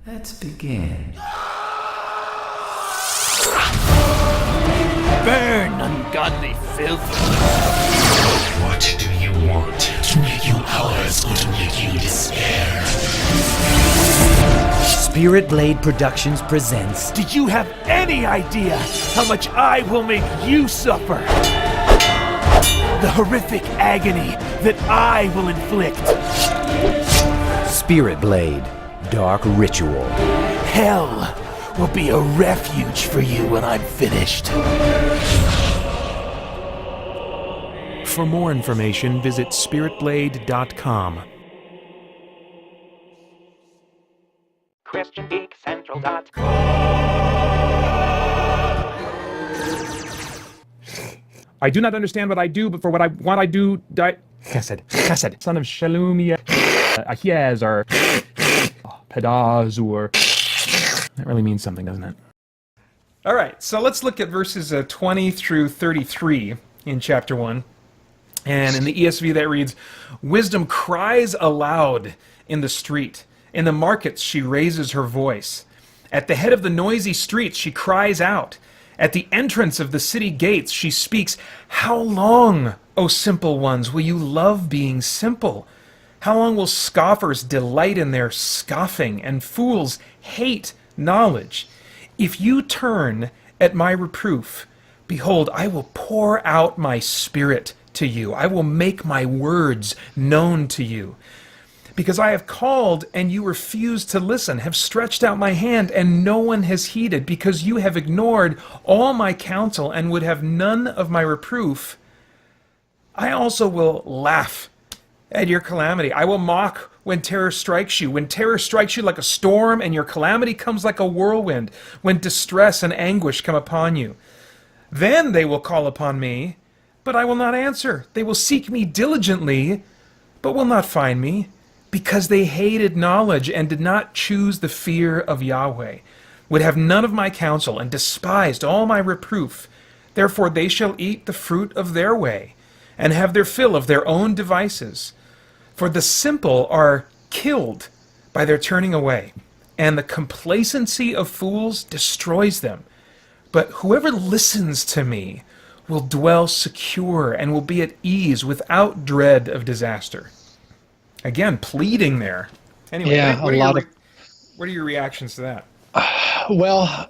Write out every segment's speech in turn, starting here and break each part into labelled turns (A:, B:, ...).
A: Let's begin.
B: Burn, ungodly filth!
C: What do you want? To make you ours or to make you despair?
D: Spirit Blade Productions presents...
B: Do you have any idea how much I will make you suffer? The horrific agony that I will inflict.
D: Spirit Blade, Dark Ritual.
B: Hell will be a refuge for you when I'm finished. For more information, visit spiritblade.com.
E: I do not understand what I do, but for what I want I do, Chesed, son of Shalumia, Ahiez, or Pedazur. That really means something, doesn't it?
F: All right, so let's look at verses 20 through 33 in chapter 1. And in the ESV that reads, "Wisdom cries aloud in the street. In the markets she raises her voice. At the head of the noisy streets she cries out. At the entrance of the city gates she speaks, 'How long, O simple ones, will you love being simple? How long will scoffers delight in their scoffing, and fools hate knowledge? If you turn at my reproof, behold, I will pour out my spirit to you. I will make my words known to you. Because I have called and you refuse to listen, have stretched out my hand and no one has heeded, because you have ignored all my counsel and would have none of my reproof, I also will laugh at your calamity. I will mock when terror strikes you. When terror strikes you like a storm and your calamity comes like a whirlwind, when distress and anguish come upon you. Then they will call upon me, but I will not answer. They will seek me diligently, but will not find me, because they hated knowledge and did not choose the fear of Yahweh, would have none of my counsel and despised all my reproof. Therefore they shall eat the fruit of their way and have their fill of their own devices. For the simple are killed by their turning away, and the complacency of fools destroys them. But whoever listens to me will dwell secure and will be at ease without dread of disaster." Again, pleading there. Anyway,
G: yeah,
F: what are your reactions to that?
G: Well,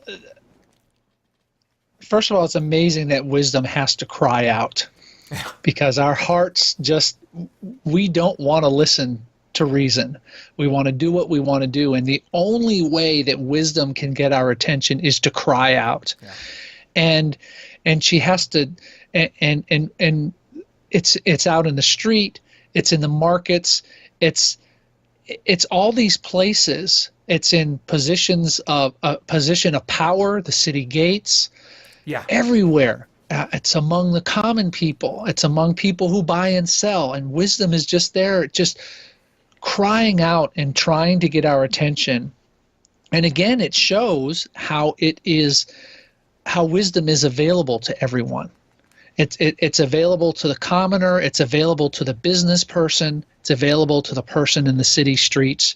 G: first of all, it's amazing that wisdom has to cry out, because our hearts we don't want to listen to reason. We want to do what we want to do, and the only way that wisdom can get our attention is to cry out. Yeah. And she has to, and it's out in the street, it's in the markets, it's all these places. It's in positions of position of power, the city gates, everywhere. It's among the common people. It's among people who buy and sell, and wisdom is just there, just crying out and trying to get our attention. And again, it shows how wisdom is available to everyone. It's available to the commoner. It's available to the business person. It's available to the person in the city streets.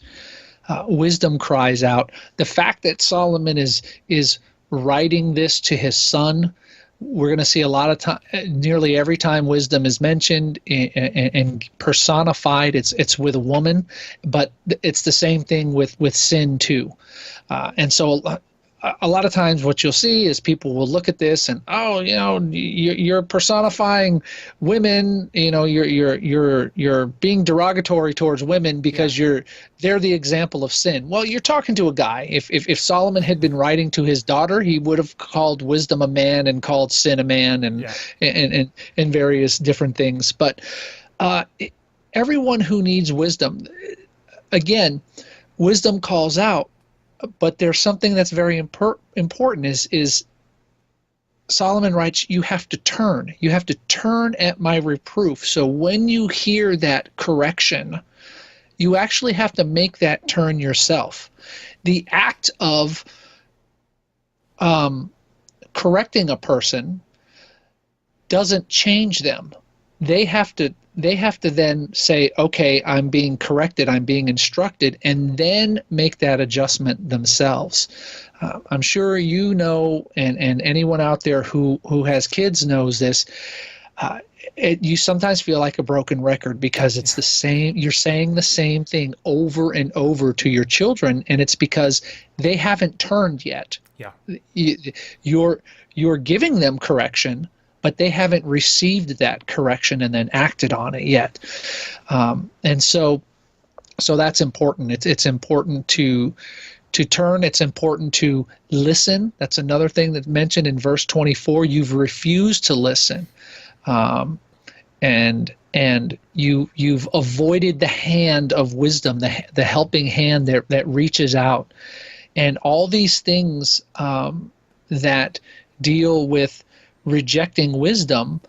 G: Wisdom cries out. The fact that Solomon is writing this to his son, we're going to see a lot of time. Nearly every time wisdom is mentioned and personified, it's with a woman, but it's the same thing with sin too. And so a lot of times what you'll see is people will look at this and, you're personifying women, you're being derogatory towards women because they're the example of sin. Well, you're talking to a guy. If Solomon had been writing to his daughter, he would have called wisdom a man and called sin a man and various different things. But everyone who needs wisdom, again, wisdom calls out. But there's something that's very important is Solomon writes, you have to turn. You have to turn at my reproof. So when you hear that correction, you actually have to make that turn yourself. The act of correcting a person doesn't change them. they have to then say, okay, I'm being corrected, I'm being instructed, and then make that adjustment themselves. I'm sure you know, and anyone out there who has kids knows this. You sometimes feel like a broken record because it's the same. You're saying the same thing over and over to your children, and it's because they haven't turned yet.
F: Yeah.
G: You're giving them correction, but they haven't received that correction and then acted on it yet. And so that's important. It's important to turn. It's important to listen. That's another thing that's mentioned in verse 24. You've refused to listen. And you've avoided the hand of wisdom, the helping hand that reaches out, and all these things that deal with rejecting wisdom.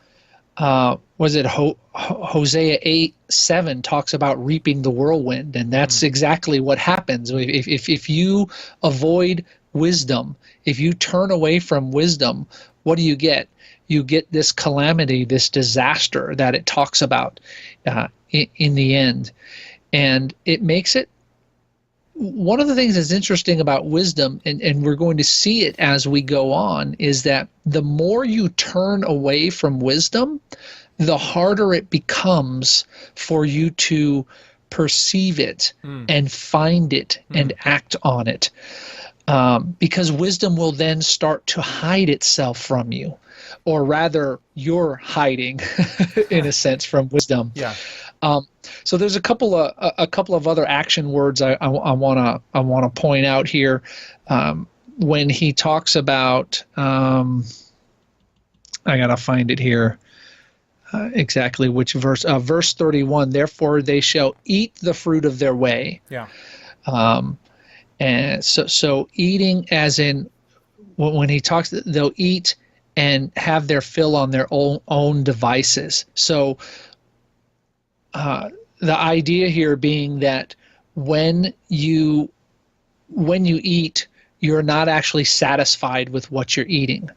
G: Was it Hosea 8:7 talks about reaping the whirlwind, and that's exactly what happens if you avoid wisdom, if you turn away from wisdom. What do you get? You get this calamity, this disaster that it talks about in the end. And it makes it, one of the things that's interesting about wisdom, and we're going to see it as we go on, is that the more you turn away from wisdom, the harder it becomes for you to perceive it and find it and act on it. Because wisdom will then start to hide itself from you. Or rather, you're hiding, in a sense, from wisdom.
F: Yeah.
G: So there's a couple of other action words I wanna point out here when he talks about. I gotta find it here. Exactly which verse? Verse 31. Therefore, they shall eat the fruit of their way.
F: Yeah.
G: And so eating, as in when he talks, they'll eat and have their fill on their own devices. So the idea here being that when you eat, you're not actually satisfied with what you're eating.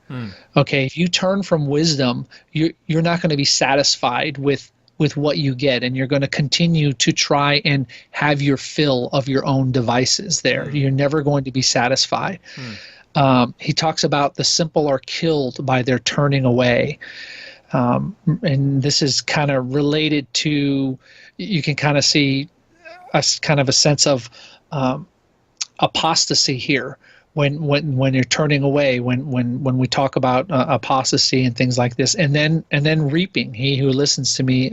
G: Okay, if you turn from wisdom, you're not going to be satisfied with what you get, and you're going to continue to try and have your fill of your own devices there. You're never going to be satisfied. He talks about the simple are killed by their turning away. And this is kind of related to, you can kind of see a sense of apostasy here when you're turning away, when we talk about apostasy and things like this, and then reaping. He who listens to me,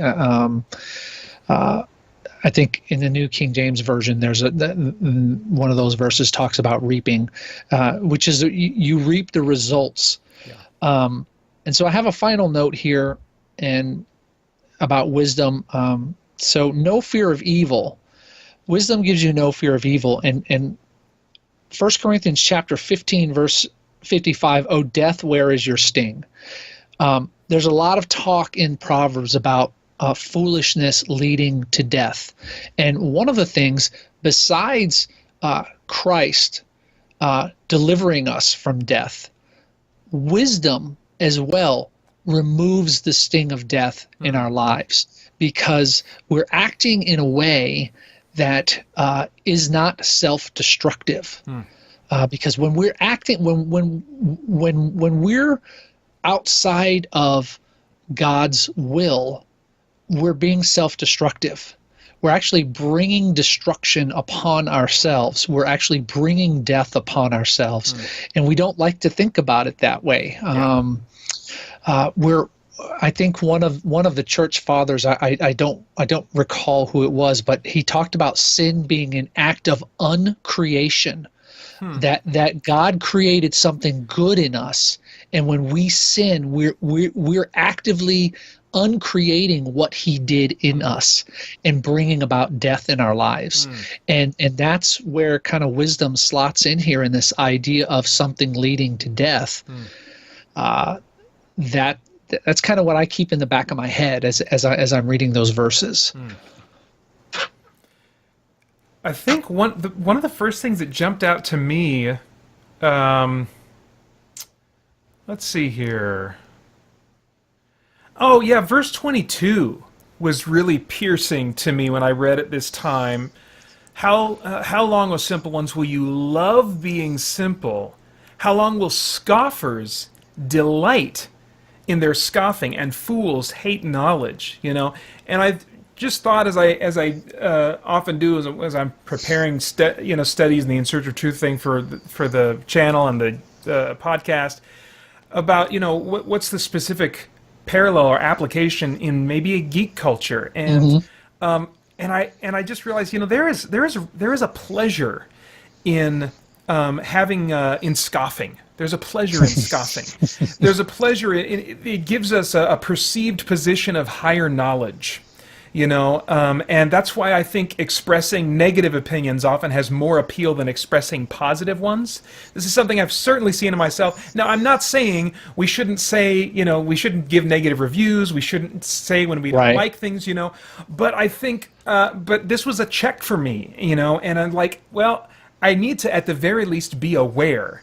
G: I think in the New King James Version, there's one of those verses talks about reaping, which is you reap the results. Yeah. And so I have a final note here and about wisdom. So no fear of evil. Wisdom gives you no fear of evil. And 1 Corinthians chapter 15, verse 55, "O death, where is your sting?" There's a lot of talk in Proverbs about foolishness leading to death. And one of the things, besides Christ delivering us from death, wisdom as well removes the sting of death in our lives, because we're acting in a way that is not self-destructive. Because when we're acting, when we're outside of God's will, we're being self-destructive. We're actually bringing destruction upon ourselves. We're actually bringing death upon ourselves, and we don't like to think about it that way. I think one of the church fathers, I don't recall who it was, but he talked about sin being an act of uncreation. That God created something good in us, and when we sin, we're actively uncreating what he did in us and bringing about death in our lives. And that's where kind of wisdom slots in here, in this idea of something leading to death. That's kind of what I keep in the back of my head as I'm reading those verses.
F: I think one of the first things that jumped out to me, let's see here. Oh yeah, verse 22 was really piercing to me when I read it this time. How long, O simple ones, will you love being simple? How long will scoffers delight in their scoffing, and fools hate knowledge? And I just thought, as I often do, as I'm preparing studies in the In Search of Truth thing for the channel and the podcast, about what's the specific parallel or application in maybe a geek culture, and I just realized there is a pleasure in having in scoffing. There's a pleasure in scoffing. There's a pleasure in it gives us a perceived position of higher knowledge. And that's why I think expressing negative opinions often has more appeal than expressing positive ones. This is something I've certainly seen in myself. Now, I'm not saying we shouldn't say, we shouldn't give negative reviews. We shouldn't say when we don't like things, But I think, but this was a check for me, and I'm like, well, I need to at the very least be aware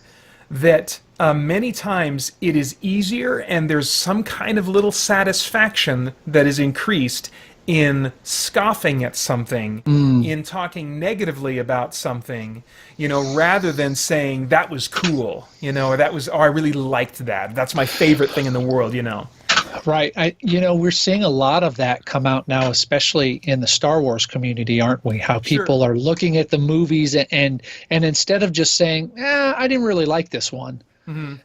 F: that many times it is easier, and there's some kind of little satisfaction that is increased in scoffing at something, in talking negatively about something, rather than saying that was cool, or that was, I really liked that. That's my favorite thing in the world,
G: Right. We're seeing a lot of that come out now, especially in the Star Wars community, aren't we? How people are looking at the movies and instead of just saying, I didn't really like this one,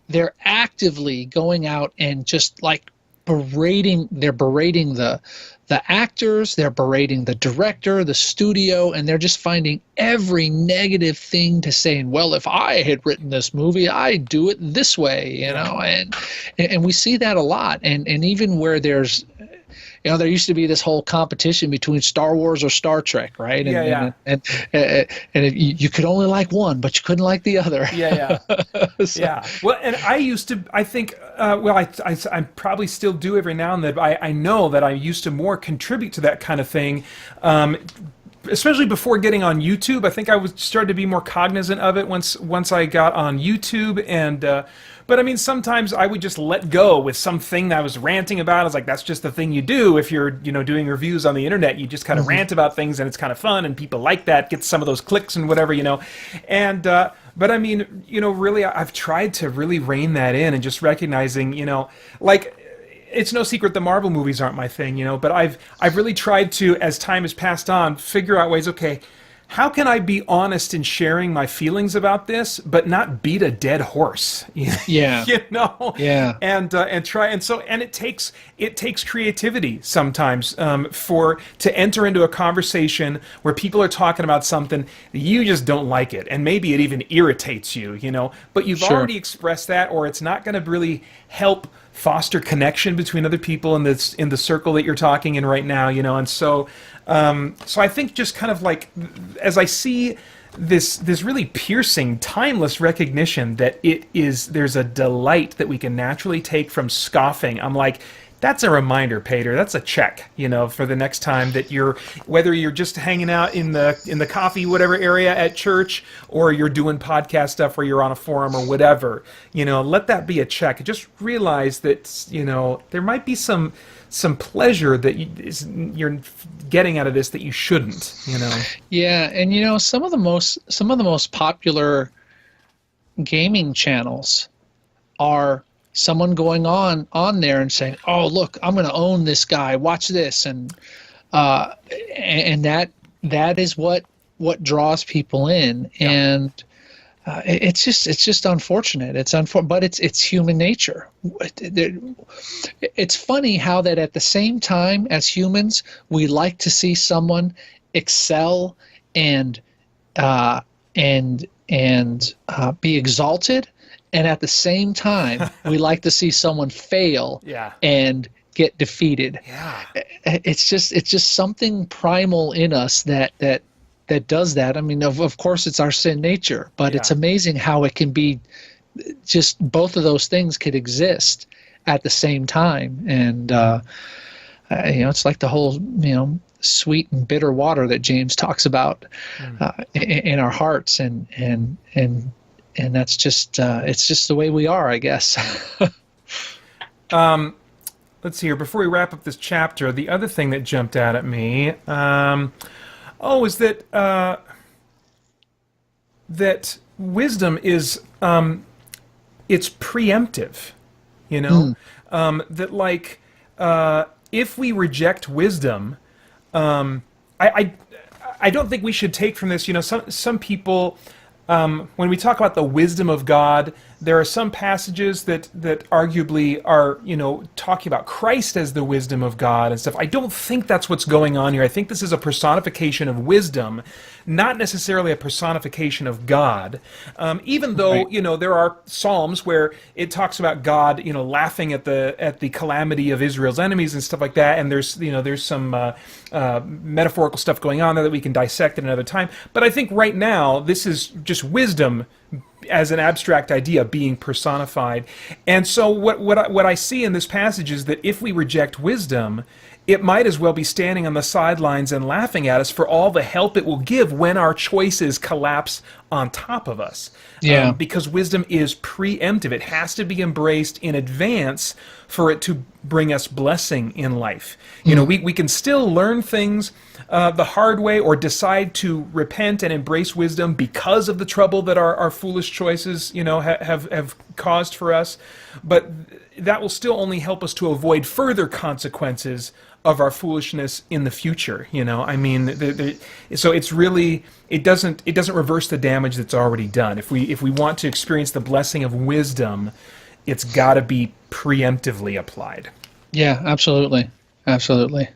G: they're actively going out and just like berating the actors, they're berating the director, the studio, and they're just finding every negative thing to say. And, well, if I had written this movie, I'd do it this way, and we see that a lot. And even where there's, there used to be this whole competition between Star Wars or Star Trek, right? And you could only like one, but you couldn't like the other.
F: Yeah. Well, and I think, I probably still do every now and then. I know that I used to more contribute to that kind of thing, especially before getting on YouTube. I think I was started to be more cognizant of it once I got on YouTube, and but I mean, sometimes I would just let go with something that I was ranting about. I was like, that's just the thing you do if you're, doing reviews on the internet. You just kind of rant about things, and it's kind of fun, and people like that, get some of those clicks and whatever, And but I mean, really, I've tried to really rein that in and just recognizing, like, it's no secret the Marvel movies aren't my thing, but I've really tried to, as time has passed on, figure out ways, okay, how can I be honest in sharing my feelings about this, but not beat a dead horse?
G: Yeah.
F: Yeah. And it takes creativity sometimes to enter into a conversation where people are talking about something that you just don't like it, and maybe it even irritates you, but you've already expressed that, or it's not going to really help foster connection between other people in the circle that you're talking in right now, and so I think just kind of like, as I see this really piercing, timeless recognition that there's a delight that we can naturally take from scoffing, I'm like, that's a reminder, Pater. That's a check, for the next time that whether you're just hanging out in the coffee whatever area at church, or you're doing podcast stuff, or you're on a forum or whatever, let that be a check. Just realize that there might be some pleasure that you're getting out of this that you shouldn't.
G: Yeah, and some of the most popular gaming channels are someone going on there and saying, "Oh, look, I'm going to own this guy. Watch this," and that is what draws people in, and it's just unfortunate. But it's human nature. It's funny how that at the same time as humans, we like to see someone excel and be exalted. And at the same time, we like to see someone fail and get defeated. Yeah. It's just something primal in us that does that. I mean, of course, it's our sin nature, but it's amazing how it can be just both of those things could exist at the same time. And, it's like the whole, sweet and bitter water that James talks about in our hearts. And that's just it's just the way we are, I guess.
F: let's see here. Before we wrap up this chapter, the other thing that jumped out at me, is that that wisdom is it's preemptive. You know, that like if we reject wisdom, I don't think we should take from this. You know, some people. When we talk about the wisdom of God, there are some passages that arguably are, you know, talking about Christ as the wisdom of God and stuff. I don't think that's what's going on here. I think this is a personification of wisdom, not necessarily a personification of God. Even though, you know, there are Psalms where it talks about God, you know, laughing at the calamity of Israel's enemies and stuff like that. And there's some metaphorical stuff going on there that we can dissect at another time. But I think right now this is just wisdom as an abstract idea being personified. And so what I see in this passage is that if we reject wisdom, it might as well be standing on the sidelines and laughing at us for all the help it will give when our choices collapse on top of us.
G: Yeah.
F: Because wisdom is preemptive. It has to be embraced in advance for it to bring us blessing in life. You know, we can still learn things the hard way or decide to repent and embrace wisdom because of the trouble that our foolish choices, you know, have caused for us. But that will still only help us to avoid further consequences of our foolishness in the future. You know, I mean, so it's really it doesn't reverse the damage that's already done. If we want to experience the blessing of wisdom, it's got to be preemptively applied.
G: Yeah, absolutely. Absolutely.